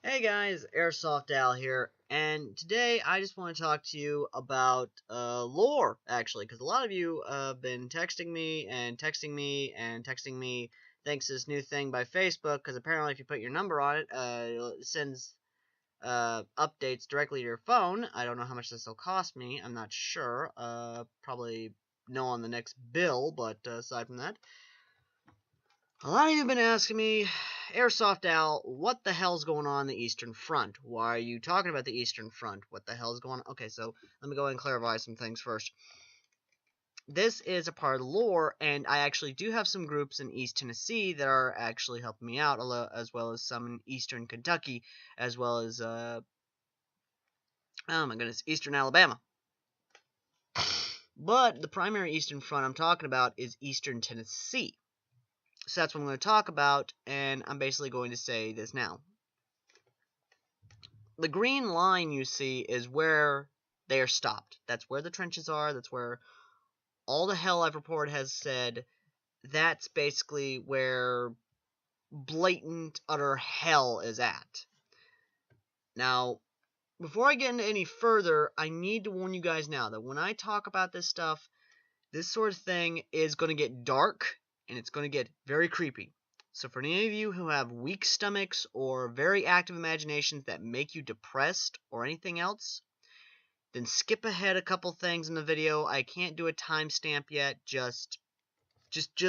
Hey guys, AirsoftAl here, and today I just want to talk to you about lore, actually, because a lot of you have been texting me and texting me and texting me thanks to this new thing by Facebook, because apparently if you put your number on it, it sends updates directly to your phone. I don't know how much this will cost me, I'm not sure, probably know on the next bill, but aside from that, a lot of you have been asking me, AirsoftAl, what the hell's going on the Eastern Front? Why are you talking about the Eastern Front? What the hell's going on? Okay, so let me go and clarify some things first. This is a part of the lore, and I actually do have some groups in East Tennessee that are actually helping me out, as well as some in Eastern Kentucky, as well as, oh my goodness, Eastern Alabama. But the primary Eastern Front I'm talking about is Eastern Tennessee. So that's what I'm going to talk about, and I'm basically going to say this now. The green line you see is where they are stopped. That's where the trenches are. That's where all the hell I've reported has said. That's basically where blatant, utter hell is at. Now, before I get into any further, I need to warn you guys now that when I talk about this stuff, this sort of thing is going to get dark, and it's going to get very creepy. So for any of you who have weak stomachs or very active imaginations that make you depressed or anything else, then skip ahead a couple things in the video. I can't do a timestamp yet. Just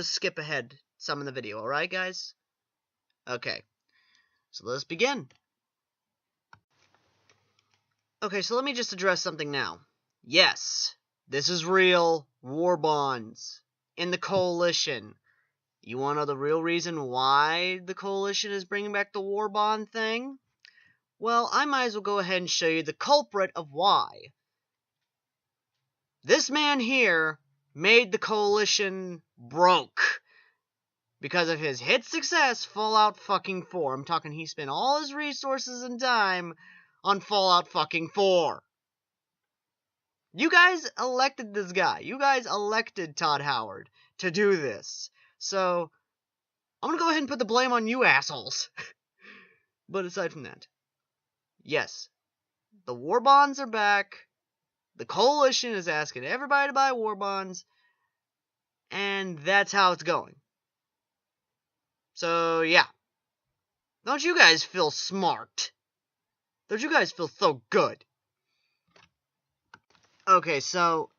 skip ahead some in the video. Alright, guys? Okay. So let's begin. Okay, so let me just address something now. Yes, this is real. War bonds in the coalition. You want to know the real reason why the coalition is bringing back the war bond thing? Well, I might as well go ahead and show you the culprit of why. This man here made the coalition broke because of his hit success, Fallout fucking 4. I'm talking he spent all his resources and time on Fallout fucking 4. You guys elected this guy. You guys elected Todd Howard to do this. So, I'm gonna go ahead and put the blame on you assholes. But aside from that, yes, the war bonds are back. The coalition is asking everybody to buy war bonds. And that's how it's going. So, yeah. Don't you guys feel smart? Don't you guys feel so good? Okay, so,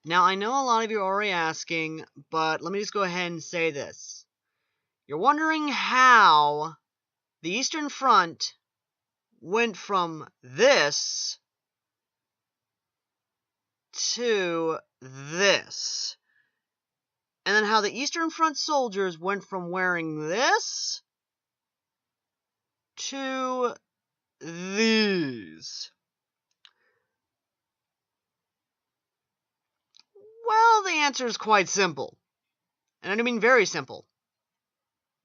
now I know a lot of you are already asking, but let me just go ahead and say this. You're wondering how the Eastern Front went from this to this. And then how the Eastern Front soldiers went from wearing this to these. Well, the answer is quite simple. And I mean very simple.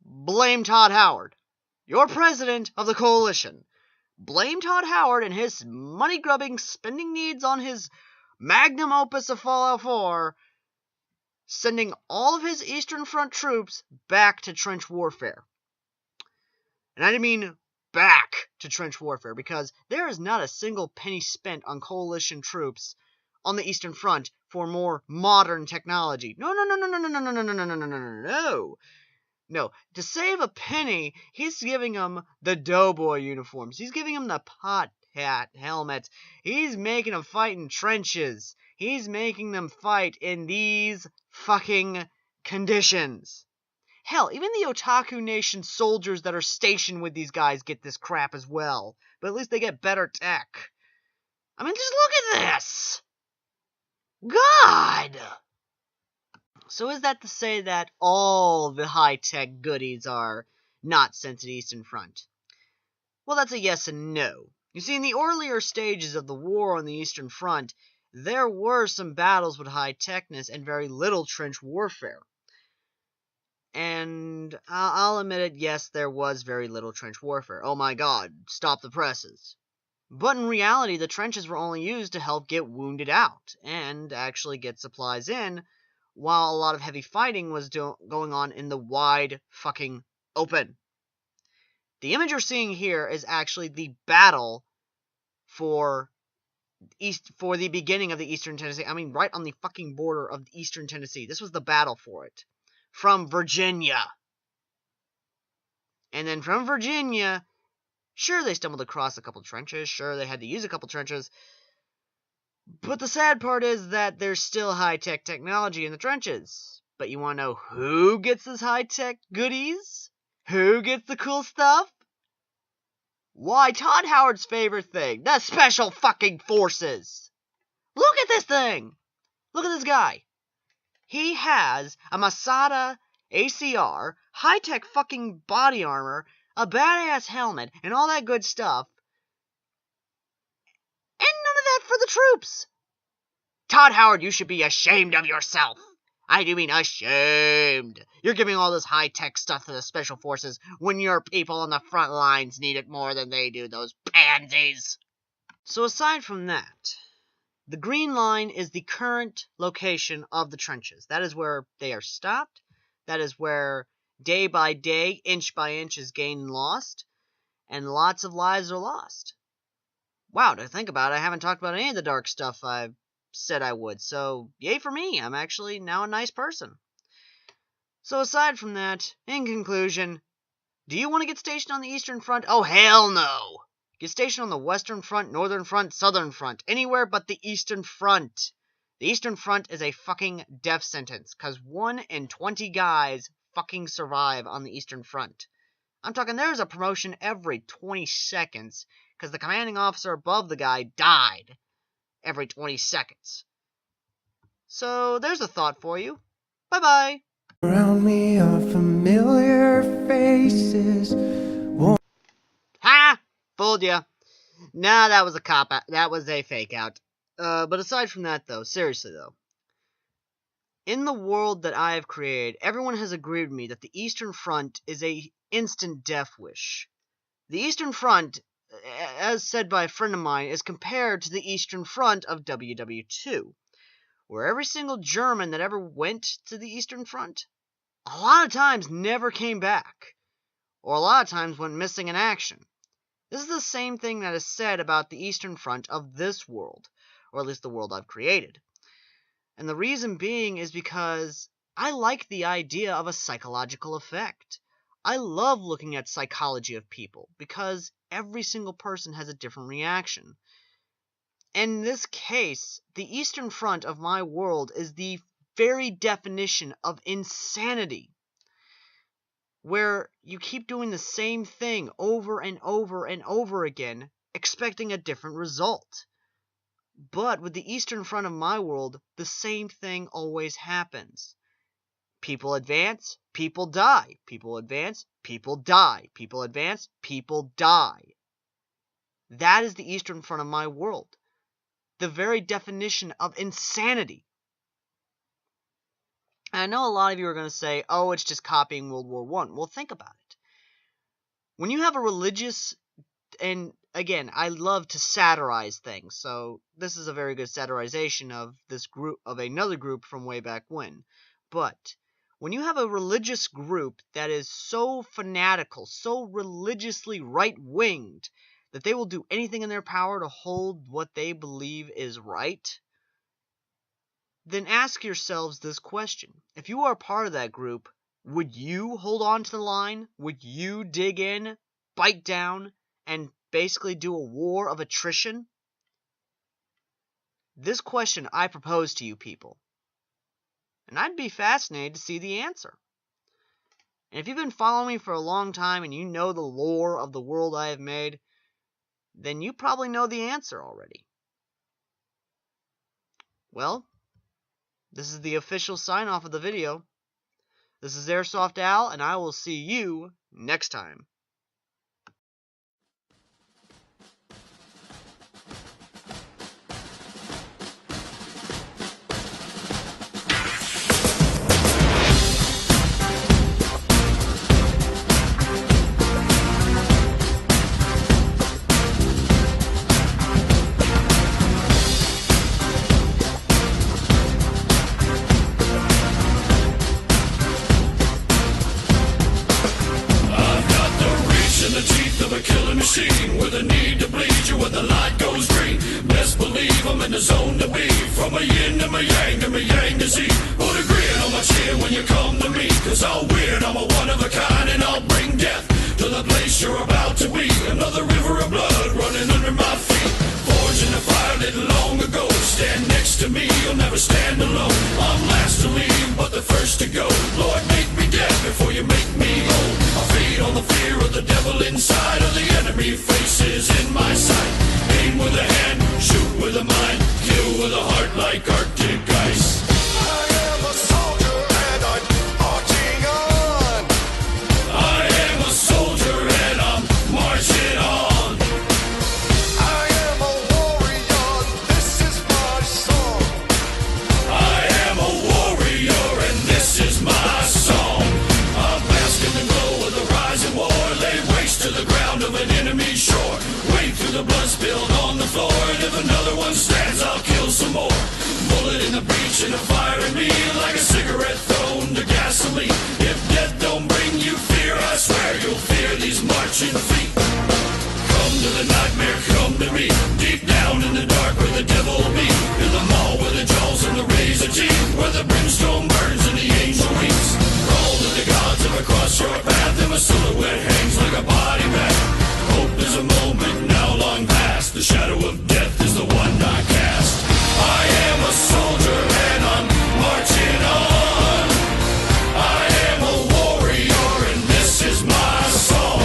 Blame Todd Howard. You're president of the coalition. Blame Todd Howard and his money-grubbing spending needs on his magnum opus of Fallout 4, sending all of his Eastern Front troops back to trench warfare. And I mean back to trench warfare, because there is not a single penny spent on coalition troops on the Eastern Front for more modern technology. No. No, to save a penny, he's giving them the doughboy uniforms. He's giving them the pot hat helmets. He's making them fight in trenches. He's making them fight in these fucking conditions. Hell, even the Otaku Nation soldiers that are stationed with these guys get this crap as well. But at least they get better tech. I mean, just look at this! God! So is that to say that all the high-tech goodies are not sent to the Eastern Front? Well, that's a yes and no. You see, in the earlier stages of the war on the Eastern Front, there were some battles with high-techness and very little trench warfare. And I'll admit it, yes, there was very little trench warfare. Oh my god, stop the presses. But in reality, the trenches were only used to help get wounded out, and actually get supplies in, while a lot of heavy fighting was going on in the wide fucking open. The image you're seeing here is actually the battle for the beginning of the Eastern Tennessee. I mean, right on the fucking border of Eastern Tennessee. This was the battle for it. From Virginia. And then from Virginia, sure, they stumbled across a couple trenches. Sure, they had to use a couple trenches. But the sad part is that there's still high-tech technology in the trenches. But you want to know who gets this high-tech goodies? Who gets the cool stuff? Why, Todd Howard's favorite thing, the Special fucking Forces. Look at this thing. Look at this guy. He has a Masada ACR, high-tech fucking body armor, a badass helmet, and all that good stuff. And none of that for the troops. Todd Howard, you should be ashamed of yourself. I do mean ashamed. You're giving all this high-tech stuff to the Special Forces when your people on the front lines need it more than they do, those pansies. So aside from that, the green line is the current location of the trenches. That is where they are stopped. That is where day by day, inch by inch is gained and lost. And lots of lives are lost. Wow, to think about it, I haven't talked about any of the dark stuff I've said I would. So, yay for me. I'm actually now a nice person. So aside from that, in conclusion, do you want to get stationed on the Eastern Front? Oh, hell no. Get stationed on the Western Front, Northern Front, Southern Front. Anywhere but the Eastern Front. The Eastern Front is a fucking death sentence, because 1 in 20 guys fucking survive on the Eastern Front. I'm talking there's a promotion every 20 seconds, because the commanding officer above the guy died every 20 seconds. So there's a thought for you. Bye-bye. Around me are familiar faces. Ha! Fooled ya. Nah, that was a cop-out. That was a fake-out. But aside from that, though, seriously, though, in the world that I have created, everyone has agreed with me that the Eastern Front is a instant death wish. The Eastern Front, as said by a friend of mine, is compared to the Eastern Front of WW2, where every single German that ever went to the Eastern Front, a lot of times never came back, or a lot of times went missing in action. This is the same thing that is said about the Eastern Front of this world, or at least the world I've created. And the reason being is because I like the idea of a psychological effect. I love looking at psychology of people, because every single person has a different reaction. In this case, the Eastern Front of my world is the very definition of insanity, where you keep doing the same thing over and over and over again, expecting a different result. But with the Eastern Front of my world, the same thing always happens. People advance, people die. People advance, people die. People advance, people die. That is the Eastern Front of my world. The very definition of insanity. And I know a lot of you are going to say, oh, it's just copying World War I. Well, think about it. When you have a religious, and again, I love to satirize things, so this is a very good satirization of this group, of another group from way back when. But when you have a religious group that is so fanatical, so religiously right-winged, that they will do anything in their power to hold what they believe is right, then ask yourselves this question. If you are part of that group, would you hold on to the line? Would you dig in, bite down, and basically do a war of attrition? This question I propose to you people. And I'd be fascinated to see the answer. And if you've been following me for a long time and you know the lore of the world I have made, then you probably know the answer already. Well, this is the official sign-off of the video. This is AirsoftAl, and I will see you next time. I've got the scene with a need to bleed you when the light goes green. Best believe I'm in the zone to be. From a yin to my yang to Z. Put a grin on my chin when you come to me, cause I'm weird, I'm a one of a kind, and I'll bring death to the place you're about to be. Another river of blood running under my feet. Forged in the fire lit long ago. Stand next to me, you'll never stand alone. I'm last to leave, but the first to go. Lord, make me dead before you make me whole. I feed on the fear of the devil inside of the enemy faces in my sight. Aim with a hand, shoot with a mind, kill with a heart like Arctic ice. I am a soldier and I'm marching on. I am a soldier and I'm marching on. I am a warrior, this is my song. I am a warrior and this is my song. I'm basking the glow of the rising war. Lay waste to the ground of an enemy shore. Wade through the blood spilled on the floor. And if another one stands, I'll kill some more. Bullet in the breach and a fire in me, like a cigarette thrown to gasoline. If death don't bring you fear, I swear you'll fear these marching feet. Come to the nightmare, come to me. Deep down in the dark where the devil be. In the mall where the jaws and the razor teeth, where the brimstone burns and the angel weeps. Crawl to the gods if I cross your path, and my silhouette hangs like a body bag. Hope is a moment now long past. The shadow of death is the one I cast. I am a soldier and I'm marching on. I am a warrior and this is my song.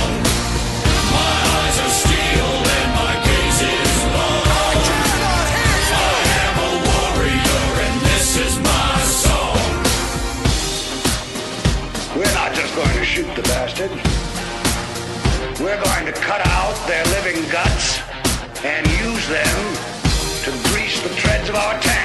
My eyes are steel and my gaze is long. I am a warrior and this is my song. We're not just going to shoot the bastard. We're going to cut out their living guts and use them to grease the treads of our tanks.